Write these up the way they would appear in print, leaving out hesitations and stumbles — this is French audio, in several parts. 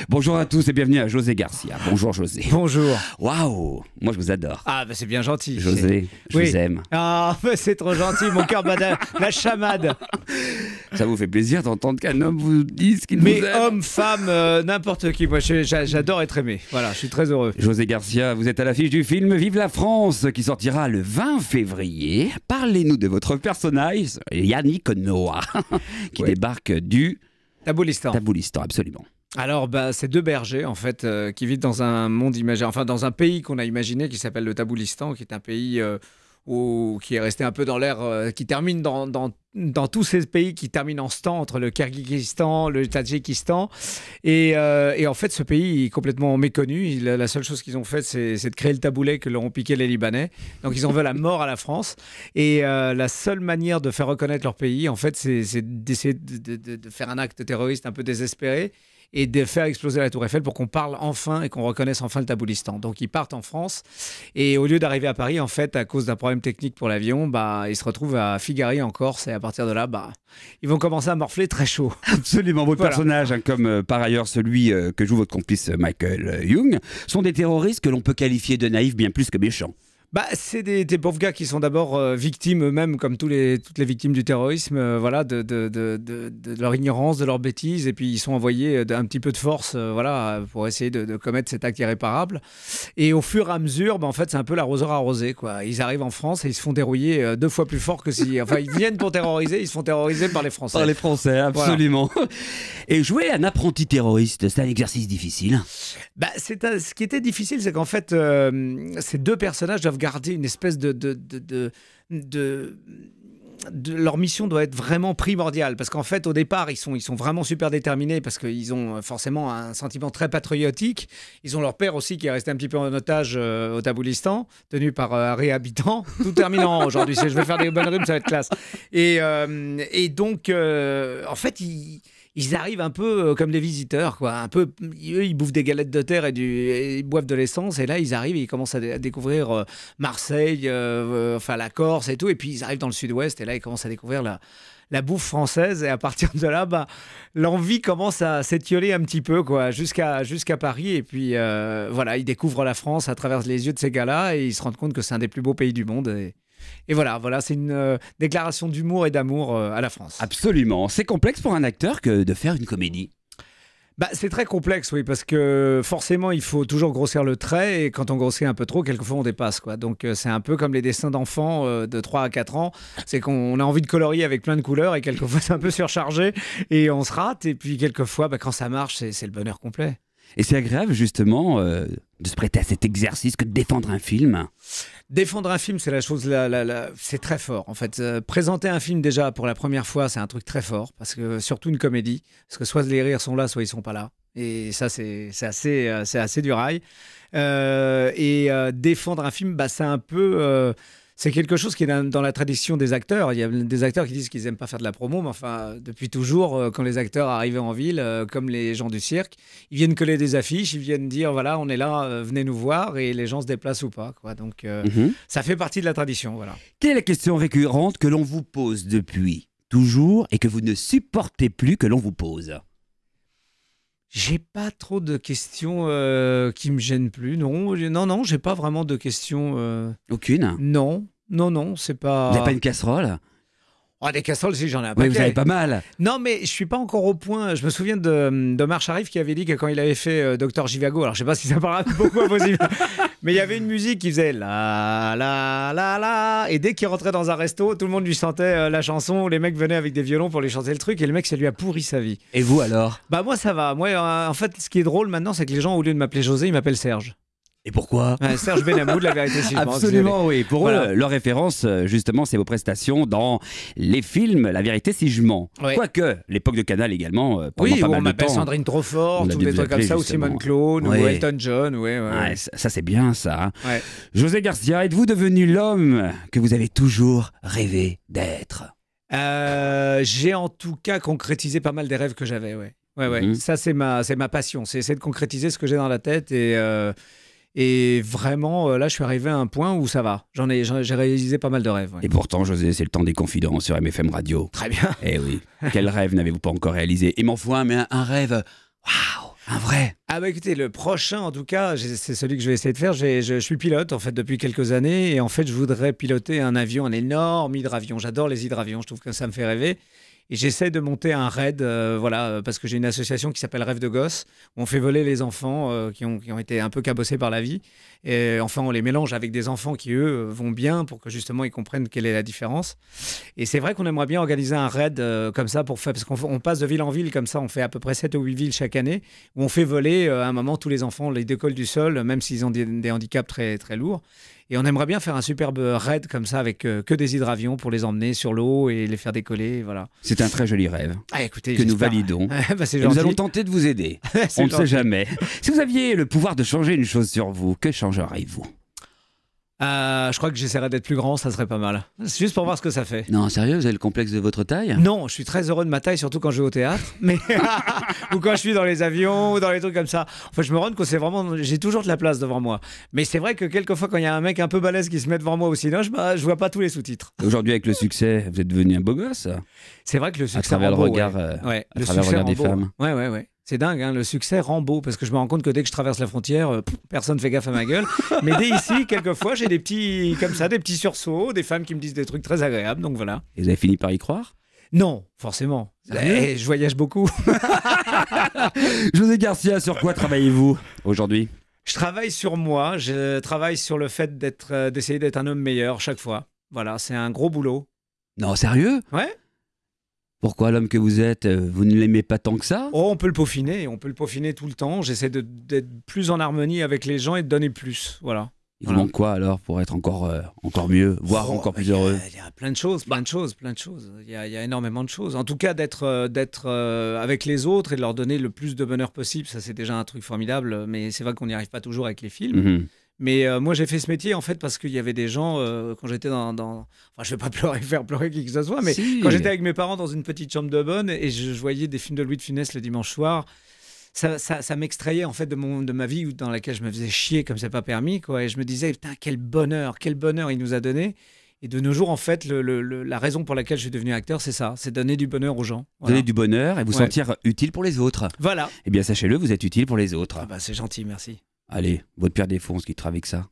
Bonjour à tous et bienvenue à José Garcia. Bonjour José. Bonjour. Waouh, moi je vous adore. Ah bah c'est bien gentil. José, je Oui. vous aime. Ah bah c'est trop gentil, mon cœur bat la chamade. Ça vous fait plaisir d'entendre qu'un homme vous dise qu'il vous Mais aime. homme, femme, n'importe qui. Moi j'adore être aimé. Voilà, je suis très heureux. José Garcia, vous êtes à l'affiche du film Vive la France qui sortira le 20 février. Parlez-nous de votre personnage, Yannick Noah, qui Ouais. débarque du Taboulistan. Taboulistan, absolument. Alors, bah, c'est deux bergers, en fait, qui vivent dans un monde imaginaire, enfin, dans un pays qu'on a imaginé qui s'appelle le Taboulistan, qui est un pays qui est resté un peu dans l'air, qui termine dans tous ces pays qui terminent en stan, entre le Kyrgyzstan, le Tadjikistan. Et en fait, ce pays est complètement méconnu. La seule chose qu'ils ont fait, c'est de créer le taboulet que leur ont piqué les Libanais. Donc, ils en veulent la mort à la France. Et la seule manière de faire reconnaître leur pays, en fait, c'est d'essayer de faire un acte terroriste un peu désespéré et de faire exploser la Tour Eiffel pour qu'on parle enfin et qu'on reconnaisse enfin le Taboulistan. Donc ils partent en France et au lieu d'arriver à Paris, en fait, à cause d'un problème technique pour l'avion, bah, ils se retrouvent à Figari en Corse et à partir de là, bah, ils vont commencer à morfler très chaud. Absolument, vos Voilà. personnages, comme par ailleurs celui que joue votre complice Michael Young, sont des terroristes que l'on peut qualifier de naïfs bien plus que méchants. Bah, c'est des pauvres gars qui sont d'abord victimes eux-mêmes, comme toutes les victimes du terrorisme, voilà, de leur ignorance, de leur bêtise, et puis ils sont envoyés d'un petit peu de force, voilà, pour essayer de commettre cet acte irréparable. Et au fur et à mesure, bah, en fait, c'est un peu l'arroseur arrosé, quoi. Ils arrivent en France et ils se font dérouiller 2 fois plus fort que si, enfin, ils viennent pour terroriser, ils se font terroriser par les Français. Par les Français, absolument. Et jouer un apprenti terroriste, c'est un exercice difficile. Bah, ce qui était difficile, c'est qu'en fait, ces deux personnages doivent garder une espèce leur mission doit être vraiment primordiale parce qu'en fait au départ ils sont vraiment super déterminés parce qu'ils ont forcément un sentiment très patriotique. Ils ont leur père aussi qui est resté un petit peu en otage au Taboulistan, tenu par un réhabitant. Tout terminant aujourd'hui. Je vais faire des bonnes rimes, ça va être classe. Et donc en fait ils arrivent un peu comme des visiteurs, quoi. Un peu, eux, ils bouffent des galettes de terre et ils boivent de l'essence. Et là, ils arrivent et ils commencent à découvrir Marseille, enfin la Corse et tout. Et puis, ils arrivent dans le sud-ouest et là, ils commencent à découvrir la bouffe française. Et à partir de là, bah, l'envie commence à s'étioler un petit peu, quoi, jusqu'à Paris. Et puis, voilà, ils découvrent la France à travers les yeux de ces gars-là et ils se rendent compte que c'est un des plus beaux pays du monde. Et voilà, c'est une déclaration d'humour et d'amour à la France. Absolument. C'est complexe pour un acteur que de faire une comédie. Bah, c'est très complexe, oui, parce que forcément, il faut toujours grossir le trait et quand on grossit un peu trop, quelquefois, on dépasse, quoi. Donc, c'est un peu comme les dessins d'enfants de 3 à 4 ans. C'est qu'on a envie de colorier avec plein de couleurs et quelquefois, c'est un peu surchargé et on se rate. Et puis, quelquefois, bah, quand ça marche, c'est le bonheur complet. Et c'est agréable, justement, de se prêter à cet exercice que de défendre un film. Défendre un film, c'est la chose, c'est très fort. En fait, présenter un film déjà pour la première fois, c'est un truc très fort, parce que surtout une comédie, parce que soit les rires sont là, soit ils sont pas là. Et ça, c'est assez du rail. Défendre un film, bah, c'est un peu. C'est quelque chose qui est dans la tradition des acteurs. Il y a des acteurs qui disent qu'ils n'aiment pas faire de la promo, mais enfin, depuis toujours, quand les acteurs arrivaient en ville, comme les gens du cirque, ils viennent coller des affiches, ils viennent dire, voilà, on est là, venez nous voir, et les gens se déplacent ou pas, quoi. Donc, ça fait partie de la tradition, voilà. Quelle est la question récurrente que l'on vous pose depuis toujours et que vous ne supportez plus que l'on vous pose? J'ai pas trop de questions qui me gênent plus, non. Non, j'ai pas vraiment de questions. Aucune? Non, c'est pas. Vous n'avez pas une casserole? Oh, des casseroles, si, j'en ai un Oui, paquet. vous avez pas mal. Non, mais je suis pas encore au point. Je me souviens d'Omar Sharif qui avait dit que quand il avait fait Docteur Jivago, alors je sais pas si ça parle beaucoup à vos yeux, mais il y avait une musique qui faisait la la la la, et dès qu'il rentrait dans un resto, tout le monde lui chantait la chanson. Les mecs venaient avec des violons pour lui chanter le truc, et le mec, ça lui a pourri sa vie. Et vous alors? Bah moi, ça va. Moi, en fait, ce qui est drôle maintenant, c'est que les gens, au lieu de m'appeler José, ils m'appellent Serge. Et pourquoi? Serge Benamou, de La Vérité si je mens. Absolument, oui. Pour Voilà. eux, leur référence, justement, c'est vos prestations dans les films La Vérité si je mens. Ouais. Quoique, l'époque de Canal également, pendant Oui, pas où mal on de m'appelle temps. Sandrine Trofort, On a tous dû des vous trucs comme appeler, ça, ou justement. Simone Clone, Ouais. ou Elton John, ouais. Ouais, ça c'est bien ça. Hein. Ouais. José Garcia, êtes-vous devenu l'homme que vous avez toujours rêvé d'être? J'ai en tout cas concrétisé pas mal des rêves que j'avais, ouais. Ouais. Mhm. Ça, c'est ma passion. C'est essayer de concrétiser ce que j'ai dans la tête Et vraiment, là, je suis arrivé à un point où ça va. J'ai réalisé pas mal de rêves. Ouais. Et pourtant, José, c'est le temps des confidences sur MFM Radio. Très bien. Eh oui, quel rêve n'avez-vous pas encore réalisé? Et m'en faut un, mais un rêve, waouh, un vrai. Ah bah écoutez, le prochain en tout cas, c'est celui que je vais essayer de faire. Je suis pilote en fait depuis quelques années et en fait je voudrais piloter un avion, un énorme hydravion. J'adore les hydravions, je trouve que ça me fait rêver. Et j'essaie de monter un raid, parce que j'ai une association qui s'appelle Rêve de Gosse, où on fait voler les enfants qui ont été un peu cabossés par la vie. Et enfin, on les mélange avec des enfants qui, eux, vont bien pour que justement ils comprennent quelle est la différence. Et c'est vrai qu'on aimerait bien organiser un raid comme ça pour faire, parce qu'on passe de ville en ville comme ça, on fait à peu près 7 ou 8 villes chaque année, où on fait voler à un moment tous les enfants, les décollent du sol, même s'ils ont des handicaps très, très lourds. Et on aimerait bien faire un superbe raid comme ça avec que des hydravions pour les emmener sur l'eau et les faire décoller. Voilà. C'est un très joli rêve Ah, écoutez, que nous j'espère. validons. Bah, c'est Et nous gentil. allons tenter de vous aider. C'est On ne sait gentil. jamais. Si vous aviez le pouvoir de changer une chose sur vous, que changeriez-vous? Je crois que j'essaierai d'être plus grand, ça serait pas mal. C'est juste pour voir ce que ça fait. Non, sérieux, vous avez le complexe de votre taille? Non, je suis très heureux de ma taille, surtout quand je vais au théâtre, mais ou quand je suis dans les avions ou dans les trucs comme ça. Enfin, je me rends compte que c'est vraiment, j'ai toujours de la place devant moi. Mais c'est vrai que quelquefois, quand il y a un mec un peu balèze qui se met devant moi au cinéma, je vois pas tous les sous-titres. Aujourd'hui, avec le succès, vous êtes devenu un beau gosse C'est vrai que le à succès travers le rend beau, regard, ouais. à Le travers le succès regard des rend beau. femmes. Ouais. C'est dingue, hein, le succès rend beau parce que je me rends compte que dès que je traverse la frontière, personne ne fait gaffe à ma gueule. Mais dès ici, quelquefois, j'ai des petits comme ça, des petits sursauts, des femmes qui me disent des trucs très agréables. Donc voilà. Et vous avez fini par y croire? Non, forcément. Sérieux Je voyage beaucoup. José Garcia, sur quoi travaillez-vous aujourd'hui? Je travaille sur moi. Je travaille sur le fait d'essayer d'être un homme meilleur chaque fois. Voilà, c'est un gros boulot. Non, sérieux? Ouais. Pourquoi l'homme que vous êtes, vous ne l'aimez pas tant que ça? Oh, on peut le peaufiner tout le temps. J'essaie d'être plus en harmonie avec les gens et de donner plus. Voilà. Il vous manque quoi alors pour être encore mieux, voire encore plus heureux? Il y a plein de choses. Il y a énormément de choses. En tout cas, d'être avec les autres et de leur donner le plus de bonheur possible, ça c'est déjà un truc formidable. Mais c'est vrai qu'on n'y arrive pas toujours avec les films. Mhm. Mais moi, j'ai fait ce métier en fait parce qu'il y avait des gens quand j'étais enfin, je vais pas faire pleurer qui que ce soit, mais Si. quand j'étais avec mes parents dans une petite chambre de bonne et je voyais des films de Louis de Funès le dimanche soir. Ça m'extrayait en fait de ma vie dans laquelle je me faisais chier comme c'est pas permis, quoi. Et je me disais, putain, quel bonheur il nous a donné. Et de nos jours, en fait, la raison pour laquelle je suis devenu acteur, c'est ça, c'est donner du bonheur aux gens. Voilà. Donner du bonheur et vous Ouais. sentir utile pour les autres. Voilà. Eh bien, sachez-le, vous êtes utile pour les autres. Ah bah, c'est gentil, merci. Allez, votre pire défaut, on se quittera avec ça.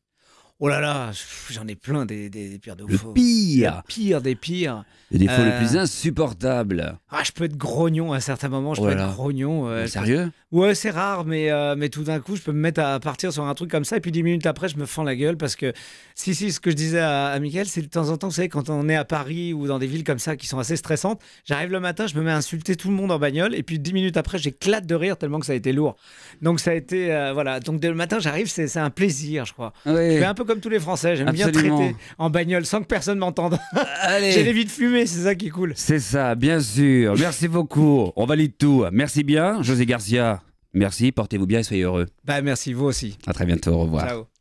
Oh là là, j'en ai plein des pires Le défauts. pire, Le pire des pires. le défaut le Euh, plus insupportable. Ah, je peux être grognon à certains moments, je Oh peux là là. être grognon. Sérieux? Ouais, c'est rare, mais tout d'un coup, je peux me mettre à partir sur un truc comme ça, et puis 10 minutes après, je me fends la gueule parce que, si, ce que je disais à Mickaël, c'est de temps en temps, vous savez, quand on est à Paris ou dans des villes comme ça qui sont assez stressantes, j'arrive le matin, je me mets à insulter tout le monde en bagnole, et puis 10 minutes après, j'éclate de rire tellement que ça a été lourd. Donc, ça a été, voilà. Donc, dès le matin, j'arrive, c'est un plaisir, je crois. Je Oui. fais un peu comme tous les Français, j'aime bien Absolument. traiter en bagnole sans que personne m'entende. Allez. J'ai les vies de fumée, c'est ça qui est cool. C'est ça, bien sûr. Merci beaucoup. On valide tout. Merci bien, José Garcia. Merci, portez-vous bien et soyez heureux. Bah, merci, vous aussi. À très bientôt, au revoir. Ciao.